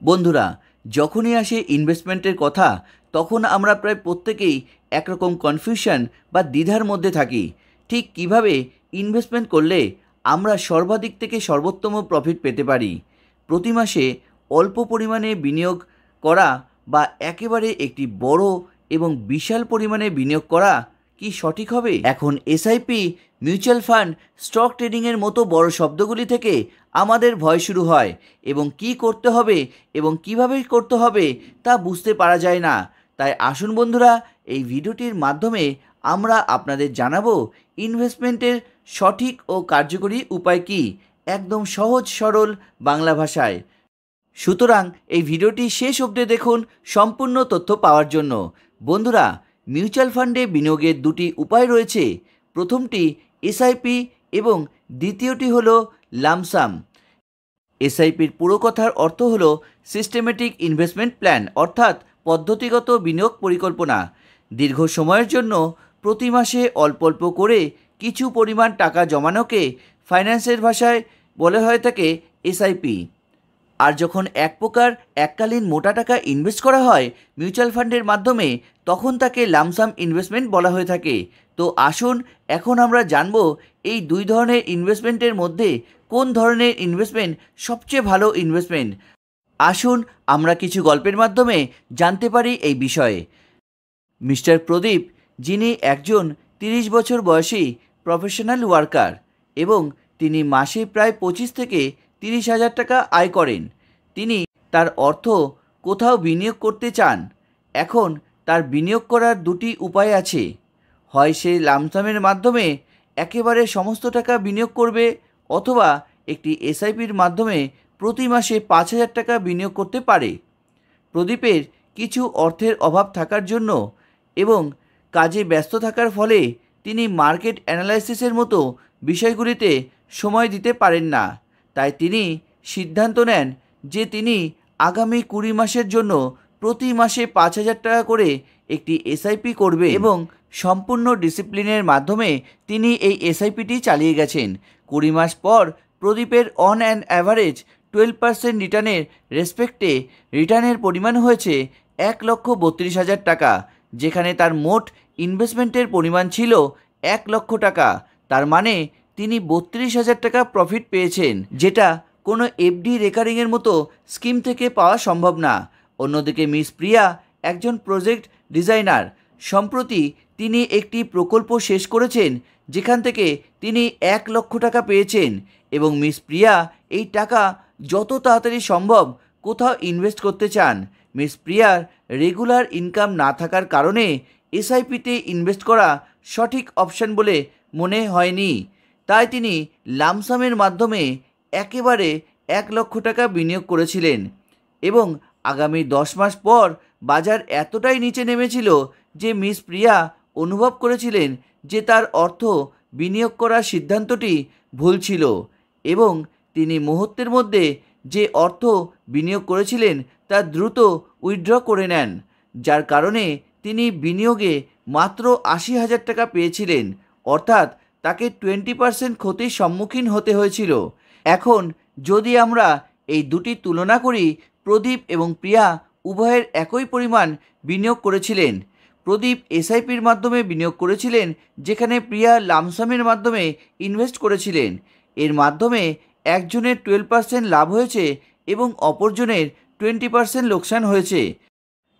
বন্ধুরা, যখনই আসে ইনভেস্টমেন্টের কথা তখন আমরা প্রায় প্রত্যেকেই একরকম কনফিউশন বা দ্বিধার মধ্যে থাকি। ঠিক কিভাবে ইনভেস্টমেন্ট করলে আমরা সর্বাধিক থেকে সর্বোত্তম প্রফিট পেতে পারি। প্রতি মাসে অল্প পরিমাণে বিনিয়োগ করা বা একেবারে একটি বড় এবং বিশাল পরিমাণে বিনিয়োগ করা কি সঠিক হবে? এখন এসআইপি, মিউচুয়াল ফান্ড, স্টক ট্রেডিংয়ের মতো বড় শব্দগুলি থেকে আমাদের ভয় শুরু হয় এবং কি করতে হবে এবং কিভাবে করতে হবে তা বুঝতে পারা যায় না। তাই আসুন বন্ধুরা, এই ভিডিওটির মাধ্যমে আমরা আপনাদের জানাবো ইনভেস্টমেন্টের সঠিক ও কার্যকরী উপায় কি, একদম সহজ সরল বাংলা ভাষায়। সুতরাং এই ভিডিওটি শেষ অবধি দেখুন সম্পূর্ণ তথ্য পাওয়ার জন্য। বন্ধুরা, মিউচুয়াল ফান্ডে বিনিয়োগের দুটি উপায় রয়েছে। প্রথমটি এসআইপি এবং দ্বিতীয়টি হলো লামসাম। এসআইপির পুরো কথার অর্থ হলো সিস্টেমেটিক ইনভেস্টমেন্ট প্ল্যান, অর্থাৎ পদ্ধতিগত বিনিয়োগ পরিকল্পনা। দীর্ঘ সময়ের জন্য প্রতি মাসে অল্প অল্প করে কিছু পরিমাণ টাকা জমানোকে ফাইন্যান্সের ভাষায় বলা হয়ে থাকে এসআইপি। আর যখন এক প্রকার এককালীন মোটা টাকা ইনভেস্ট করা হয় মিউচুয়াল ফান্ডের মাধ্যমে, তখন তাকে লামসাম ইনভেস্টমেন্ট বলা হয়ে থাকে। তো আসুন এখন আমরা জানব এই দুই ধরনের ইনভেস্টমেন্টের মধ্যে কোন ধরনের ইনভেস্টমেন্ট সবচেয়ে ভালো ইনভেস্টমেন্ট। আসুন আমরা কিছু গল্পের মাধ্যমে জানতে পারি এই বিষয়ে। মিস্টার প্রদীপ, যিনি একজন 30 বছর বয়সী প্রফেশনাল ওয়ার্কার এবং তিনি মাসে প্রায় 25 থেকে 30,000 টাকা আয় করেন। তিনি তার অর্থ কোথাও বিনিয়োগ করতে চান। এখন তার বিনিয়োগ করার দুটি উপায় আছে। হয় সে লামসামের মাধ্যমে একেবারে সমস্ত টাকা বিনিয়োগ করবে, অথবা একটি এসআইপির মাধ্যমে প্রতি মাসে 5,000 টাকা বিনিয়োগ করতে পারে। প্রদীপের কিছু অর্থের অভাব থাকার জন্য এবং কাজে ব্যস্ত থাকার ফলে তিনি মার্কেট অ্যানালাইসিসের মতো বিষয়গুলিতে সময় দিতে পারেন না। তাই তিনি সিদ্ধান্ত নেন যে তিনি আগামী 20 মাসের জন্য প্রতি মাসে 5,000 টাকা করে একটি এসআইপি করবে এবং সম্পূর্ণ ডিসিপ্লিনের মাধ্যমে তিনি এই এসআইপিটি চালিয়ে গেছেন। 20 মাস পর প্রদীপের অন অ্যান অ্যাভারেজ 12% রিটার্নের রেসপেক্টে রিটার্নের পরিমাণ হয়েছে 1,32,000 টাকা, যেখানে তার মোট ইনভেস্টমেন্টের পরিমাণ ছিল 1 লক্ষ টাকা। তার মানে তিনি 32,000 টাকা প্রফিট পেয়েছেন, যেটা কোনো এফডি রেকারিংয়ের মতো স্কিম থেকে পাওয়া সম্ভব না। অন্যদিকে মিস প্রিয়া একজন প্রজেক্ট ডিজাইনার। সম্প্রতি তিনি একটি প্রকল্প শেষ করেছেন যেখান থেকে তিনি 1 লক্ষ টাকা পেয়েছেন এবং মিস প্রিয়া এই টাকা যত তাড়াতাড়ি সম্ভব কোথাও ইনভেস্ট করতে চান। মিস প্রিয়ার রেগুলার ইনকাম না থাকার কারণে এসআইপিতে ইনভেস্ট করা সঠিক অপশন বলে মনে হয়নি। তাই তিনি লামসামের মাধ্যমে একেবারে 1 লক্ষ টাকা বিনিয়োগ করেছিলেন এবং আগামী 10 মাস পর বাজার এতটাই নিচে নেমেছিল যে মিস প্রিয়া অনুভব করেছিলেন যে তার অর্থ বিনিয়োগ করার সিদ্ধান্তটি ভুল ছিল এবং তিনি মুহূর্তের মধ্যে যে অর্থ বিনিয়োগ করেছিলেন তা দ্রুত উইথড্র করে নেন, যার কারণে তিনি বিনিয়োগে মাত্র 80,000 টাকা পেয়েছিলেন, অর্থাৎ তাকে 20% ক্ষতির সম্মুখীন হতে হয়েছিল। এখন যদি আমরা এই দুটি তুলনা করি, প্রদীপ এবং প্রিয়া উভয়ের একই পরিমাণ বিনিয়োগ করেছিলেন। প্রদীপ এসআইপির মাধ্যমে বিনিয়োগ করেছিলেন, যেখানে প্রিয়া লামসামের মাধ্যমে ইনভেস্ট করেছিলেন। এর মাধ্যমে একজনের 12% লাভ হয়েছে এবং অপরজনের 20% লোকসান হয়েছে।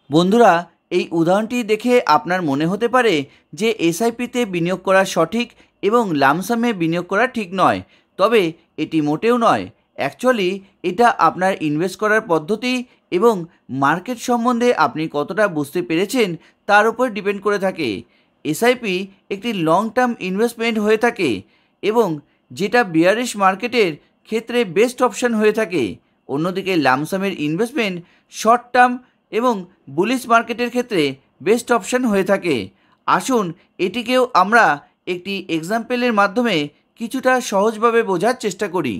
বন্ধুরা, এই উদাহরণটি দেখে আপনার মনে হতে পারে যে এসআইপিতে বিনিয়োগ করা সঠিক এবং লামসামে বিনিয়োগ করা ঠিক নয়, তবে এটি মোটেও নয়। অ্যাকচুয়ালি এটা আপনার ইনভেস্ট করার পদ্ধতি এবং মার্কেট সম্বন্ধে আপনি কতটা বুঝতে পেরেছেন তার উপর ডিপেন্ড করে থাকে। এসআইপি একটি লং টার্ম ইনভেস্টমেন্ট হয়ে থাকে এবং যেটা বিয়ারিশ মার্কেটের ক্ষেত্রে বেস্ট অপশন হয়ে থাকে। অন্যদিকে লামসামের ইনভেস্টমেন্ট শর্ট টার্ম এবং বুলিশ মার্কেটের ক্ষেত্রে বেস্ট অপশন হয়ে থাকে। আসুন এটিকেও আমরা একটি এক্সাম্পলের মাধ্যমে কিছুটা সহজভাবে বোঝার চেষ্টা করি।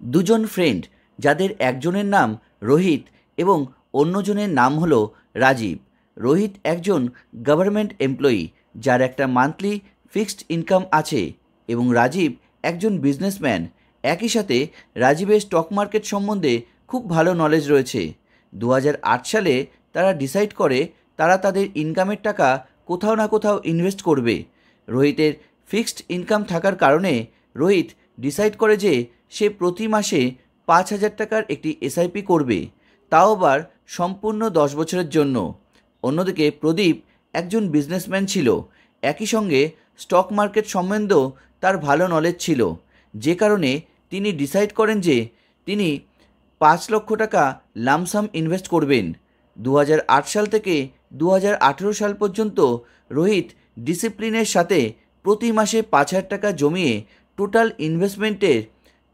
দুজন ফ্রেন্ড, যাদের একজনের নাম রোহিত এবং অন্যজনের নাম হলো রাজীব। রোহিত একজন গভর্নমেন্ট এমপ্লয়ি যার একটা মান্থলি ফিক্সড ইনকাম আছে এবং রাজীব একজন বিজনেসম্যান। একই সাথে রাজীবের স্টক মার্কেট সম্বন্ধে খুব ভালো নলেজ রয়েছে। 2008 সালে তারা ডিসাইড করে তারা তাদের ইনকামের টাকা কোথাও না কোথাও ইনভেস্ট করবে। রোহিতের ফিক্সড ইনকাম থাকার কারণে রোহিত ডিসাইড করে যে সে প্রতি মাসে 5,000 টাকার একটি এসআইপি করবে, তাও আবার সম্পূর্ণ 10 বছরের জন্য। অন্যদিকে প্রদীপ একজন বিজনেসম্যান ছিল, একই সঙ্গে স্টক মার্কেট সম্বন্ধেও তার ভালো নলেজ ছিল, যে কারণে তিনি ডিসাইড করেন যে তিনি 5 লক্ষ টাকা লামসাম ইনভেস্ট করবেন। 2008 সাল থেকে 2018 সাল পর্যন্ত রোহিত ডিসিপ্লিনের সাথে প্রতি মাসে 5,000 টাকা জমিয়ে টোটাল ইনভেস্টমেন্টের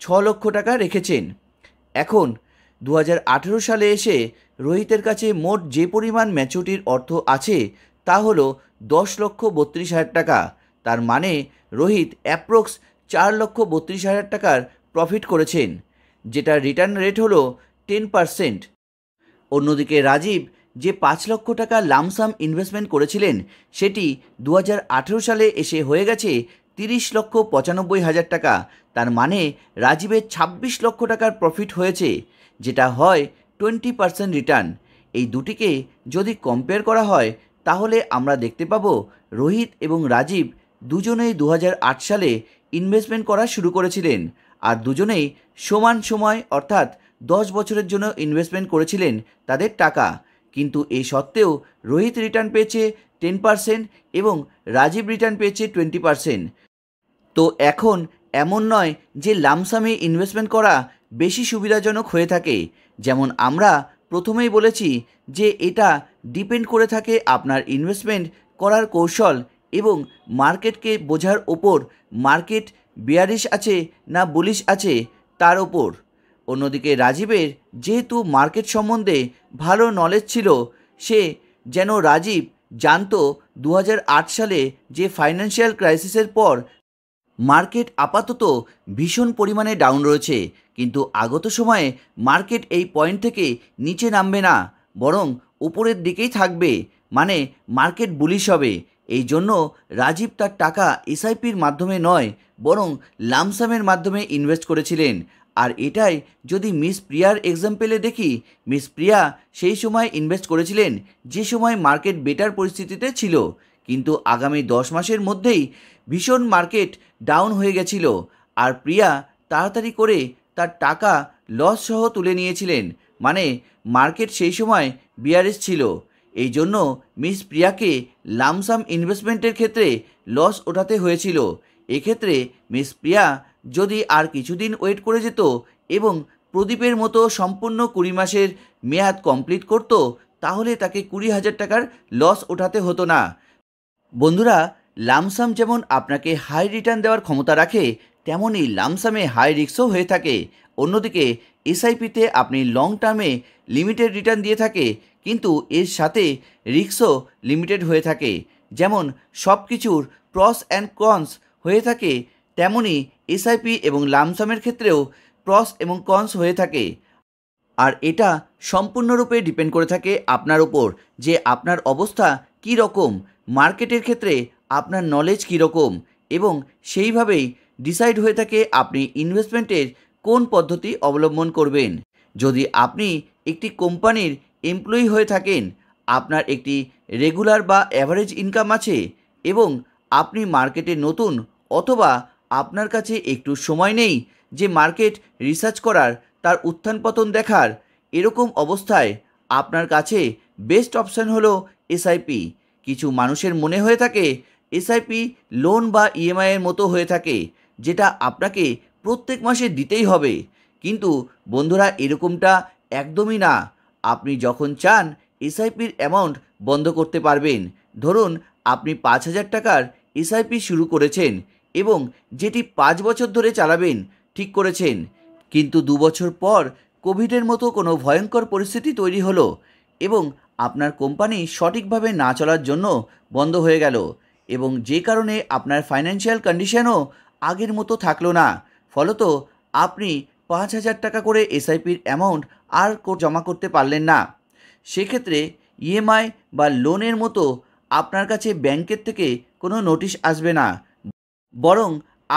6 লক্ষ টাকা রেখেছেন। এখন 2018 সালে এসে রোহিতের কাছে মোট যে পরিমাণ ম্যাচুরিটির অর্থ আছে তা হলো 10,32,000 টাকা। তার মানে রোহিত অ্যাপ্রক্স 4,32,000 টাকার প্রফিট করেছেন, যেটা রিটার্ন রেট হলো 10%। অন্যদিকে রাজীব যে 5 লক্ষ টাকা লামসাম ইনভেস্টমেন্ট করেছিলেন সেটি 2018 সালে এসে হয়ে গেছে 30,95,000 টাকা। তার মানে রাজীবের 26 লক্ষ টাকার প্রফিট হয়েছে, যেটা হয় 20% রিটার্ন। এই দুটিকে যদি কম্পেয়ার করা হয় তাহলে আমরা দেখতে পাবো রোহিত এবং রাজীব দুজনেই 2008 সালে ইনভেস্টমেন্ট করা শুরু করেছিলেন, আর দুজনেই সমান সময় অর্থাৎ 10 বছরের জন্য ইনভেস্টমেন্ট করেছিলেন তাদের টাকা। কিন্তু এই সত্ত্বেও রোহিত রিটার্ন পেয়েছে 10% এবং রাজীব রিটার্ন পেয়েছে 20%। তো এখন এমন নয় যে লামসামে ইনভেস্টমেন্ট করা বেশি সুবিধাজনক হয়ে থাকে। যেমন আমরা প্রথমেই বলেছি যে এটা ডিপেন্ড করে থাকে আপনার ইনভেস্টমেন্ট করার কৌশল এবং মার্কেটকে বোঝার ওপর, মার্কেট বিয়ারিশ আছে না বুলিশ আছে তার ওপর। অন্যদিকে রাজীবের যেহেতু মার্কেট সম্বন্ধে ভালো নলেজ ছিল, সে যেন রাজীব জানতো 2008 সালে যে ফাইন্যান্সিয়াল ক্রাইসিসের পর মার্কেট আপাতত ভীষণ পরিমাণে ডাউন রয়েছে, কিন্তু আগত সময়ে মার্কেট এই পয়েন্ট থেকে নিচে নামবে না, বরং উপরের দিকেই থাকবে, মানে মার্কেট বুলিশ হবে। এই জন্য রাজীব তার টাকা এসআইপির মাধ্যমে নয় বরং লামসামের মাধ্যমে ইনভেস্ট করেছিলেন। আর এটাই যদি মিস প্রিয়ার এক্সাম্পলে দেখি, মিস প্রিয়া সেই সময় ইনভেস্ট করেছিলেন যে সময় মার্কেট বেটার পরিস্থিতিতে ছিল, কিন্তু আগামী 10 মাসের মধ্যেই ভীষণ মার্কেট ডাউন হয়ে গেছিল, আর প্রিয়া তাড়াতাড়ি করে তার টাকা লস সহ তুলে নিয়েছিলেন, মানে মার্কেট সেই সময় বিয়ারিশ ছিল। এই জন্য মিস প্রিয়াকে লামসাম ইনভেস্টমেন্টের ক্ষেত্রে লস ওঠাতে হয়েছিল। এক্ষেত্রে মিস প্রিয়া যদি আর কিছুদিন ওয়েট করে যেত এবং প্রদীপের মতো সম্পূর্ণ 20 মাসের মেয়াদ কমপ্লিট করত, তাহলে তাকে 20,000 টাকার লস ওঠাতে হতো না। বন্ধুরা, লামসাম যেমন আপনাকে হাই রিটার্ন দেওয়ার ক্ষমতা রাখে, তেমনই লামসামে হাই রিস্কও হয়ে থাকে। অন্যদিকে এসআইপিতে আপনি লং টার্মে লিমিটেড রিটার্ন দিয়ে থাকে, কিন্তু এর সাথে রিস্কও লিমিটেড হয়ে থাকে। যেমন সব কিছুর প্রস অ্যান্ড কনস হয়ে থাকে, তেমনই এসআইপি এবং লামসামের ক্ষেত্রেও প্রস এবং কনস হয়ে থাকে। আর এটা সম্পূর্ণরূপে ডিপেন্ড করে থাকে আপনার উপর, যে আপনার অবস্থা কী রকম, মার্কেটের ক্ষেত্রে আপনার নলেজ কী রকম, এবং সেইভাবেই ডিসাইড হয়ে থাকে আপনি ইনভেস্টমেন্টের কোন পদ্ধতি অবলম্বন করবেন। যদি আপনি একটি কোম্পানির এমপ্লয়ি হয়ে থাকেন, আপনার একটি রেগুলার বা অ্যাভারেজ ইনকাম আছে এবং আপনি মার্কেটে নতুন, অথবা আপনার কাছে একটু সময় নেই যে মার্কেট রিসার্চ করার, তার উত্থান পতন দেখার, এরকম অবস্থায় আপনার কাছে বেস্ট অপশান হলো এসআইপি। কিছু মানুষের মনে হয়ে থাকে এসআইপি লোন বা ইএমআইয়ের মতো হয়ে থাকে, যেটা আপনাকে প্রত্যেক মাসে দিতেই হবে। কিন্তু বন্ধুরা, এরকমটা একদমই না। আপনি যখন চান এসআইপির অ্যামাউন্ট বন্ধ করতে পারবেন। ধরুন আপনি 5,000 টাকার এসআইপি শুরু করেছেন এবং যেটি 5 বছর ধরে চালাবেন ঠিক করেছেন, কিন্তু 2 বছর পর কোভিডের মতো কোনো ভয়ঙ্কর পরিস্থিতি তৈরি হলো এবং আপনার কোম্পানি সঠিকভাবে না চলার জন্য বন্ধ হয়ে গেল, এবং যে কারণে আপনার ফাইন্যান্সিয়াল কন্ডিশনও আগের মতো থাকলো না। ফলত আপনি 5,000 টাকা করে এসআইপির অ্যামাউন্ট আর জমা করতে পারলেন না। সেক্ষেত্রে ইএমআই বা লোনের মতো আপনার কাছে ব্যাংকের থেকে কোনো নোটিশ আসবে না, বরং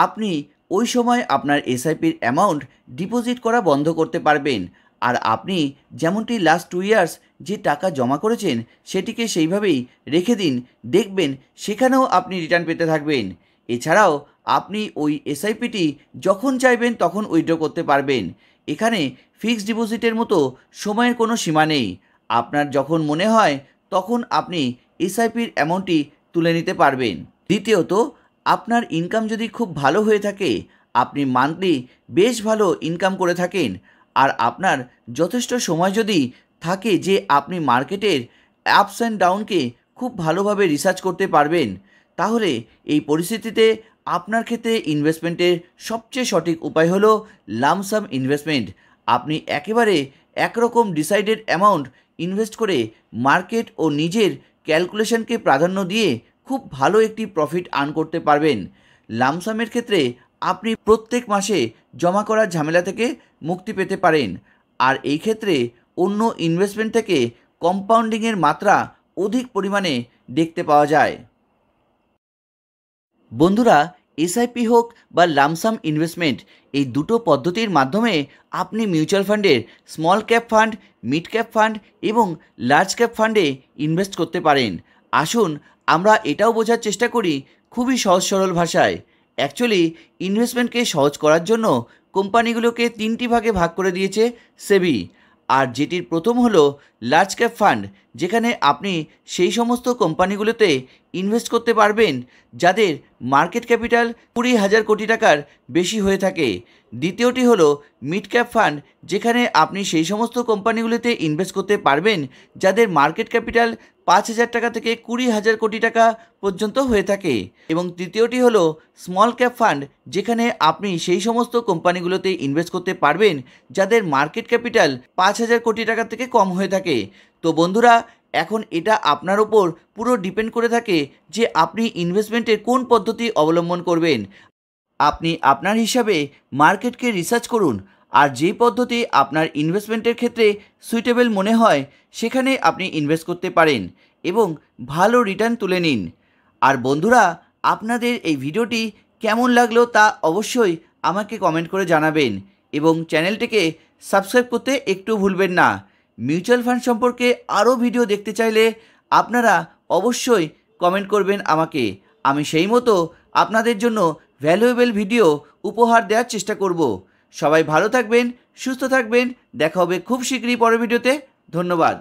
আপনি ওই সময় আপনার এসআইপির অ্যামাউন্ট ডিপোজিট করা বন্ধ করতে পারবেন। আর আপনি যেমনটি লাস্ট 2 ইয়ার্স যে টাকা জমা করেছেন সেটিকে সেইভাবেই রেখে দিন, দেখবেন সেখানেও আপনি রিটার্ন পেতে থাকবেন। এছাড়াও আপনি ওই এসআইপিটি যখন চাইবেন তখন উইথড্র করতে পারবেন। এখানে ফিক্সড ডিপোজিটের মতো সময়ের কোনো সীমা নেই। আপনার যখন মনে হয় তখন আপনি এসআইপির অ্যামাউন্টটি তুলে নিতে পারবেন। দ্বিতীয়ত, আপনার ইনকাম যদি খুব ভালো হয়ে থাকে, আপনি মান্থলি বেশ ভালো ইনকাম করে থাকেন, আর আপনার যথেষ্ট সময় যদি থাকে যে আপনি মার্কেটের আপস অ্যান্ড ডাউনকে খুব ভালোভাবে রিসার্চ করতে পারবেন, তাহলে এই পরিস্থিতিতে আপনার ক্ষেত্রে ইনভেস্টমেন্টের সবচেয়ে সঠিক উপায় হলো লামসাম ইনভেস্টমেন্ট। আপনি একেবারে একরকম ডিসাইডেড অ্যামাউন্ট ইনভেস্ট করে মার্কেট ও নিজের ক্যালকুলেশনকে প্রাধান্য দিয়ে খুব ভালো একটি প্রফিট আর্ন করতে পারবেন। লামসামের ক্ষেত্রে আপনি প্রত্যেক মাসে জমা করার ঝামেলা থেকে মুক্তি পেতে পারেন, আর এই ক্ষেত্রে অন্য ইনভেস্টমেন্ট থেকে কম্পাউন্ডিংয়ের মাত্রা অধিক পরিমাণে দেখতে পাওয়া যায়। বন্ধুরা, এসআইপি হোক বা লামসাম ইনভেস্টমেন্ট, এই দুটো পদ্ধতির মাধ্যমে আপনি মিউচুয়াল ফান্ডের small cap fund, mid cap fund এবং লার্জ ক্যাপ ফান্ডে ইনভেস্ট করতে পারেন। আসুন আমরা এটাও বোঝার চেষ্টা করি খুবই সহজ সরল ভাষায়। অ্যাকচুয়ালি ইনভেস্টমেন্টকে সহজ করার জন্য কোম্পানিগুলোকে 3টি ভাগে ভাগ করে দিয়েছে সেবি। আর যেটির প্রথম হলো লার্জ ক্যাপ ফান্ড, যেখানে আপনি সেই সমস্ত কোম্পানিগুলোতে ইনভেস্ট করতে পারবেন যাদের মার্কেট ক্যাপিটাল 20,000 কোটি টাকার বেশি হয়ে থাকে। দ্বিতীয়টি হলো মিড ক্যাপ ফান্ড, যেখানে আপনি সেই সমস্ত কোম্পানিগুলিতে ইনভেস্ট করতে পারবেন যাদের মার্কেট ক্যাপিটাল 5,000 টাকা থেকে 20,000 কোটি টাকা পর্যন্ত হয়ে থাকে। এবং তৃতীয়টি হলো স্মল ক্যাপ ফান্ড, যেখানে আপনি সেই সমস্ত কোম্পানিগুলোতে ইনভেস্ট করতে পারবেন যাদের মার্কেট ক্যাপিটাল 5,000 কোটি টাকা থেকে কম হয়ে থাকে। তো বন্ধুরা, এখন এটা আপনার ওপর পুরো ডিপেন্ড করে থাকে যে আপনি ইনভেস্টমেন্টের কোন পদ্ধতি অবলম্বন করবেন। আপনি আপনার হিসাবে মার্কেটকে রিসার্চ করুন, আর যেই পদ্ধতি আপনার ইনভেস্টমেন্টের ক্ষেত্রে সুইটেবল মনে হয় সেখানে আপনি ইনভেস্ট করতে পারেন এবং ভালো রিটার্ন তুলে নিন। আর বন্ধুরা, আপনাদের এই ভিডিওটি কেমন লাগলো তা অবশ্যই আমাকে কমেন্ট করে জানাবেন এবং চ্যানেলটিকে সাবস্ক্রাইব করতে একটু ভুলবেন না। মিউচুয়াল ফান্ড সম্পর্কে আরও ভিডিও দেখতে চাইলে আপনারা অবশ্যই কমেন্ট করবেন আমাকে। আমি সেই মতো আপনাদের জন্য ভ্যালুয়েবল ভিডিও উপহার দেওয়ার চেষ্টা করব। সবাই ভালো থাকবেন, সুস্থ থাকবেন। দেখা হবে খুব শীঘ্রই পরের ভিডিওতে। ধন্যবাদ।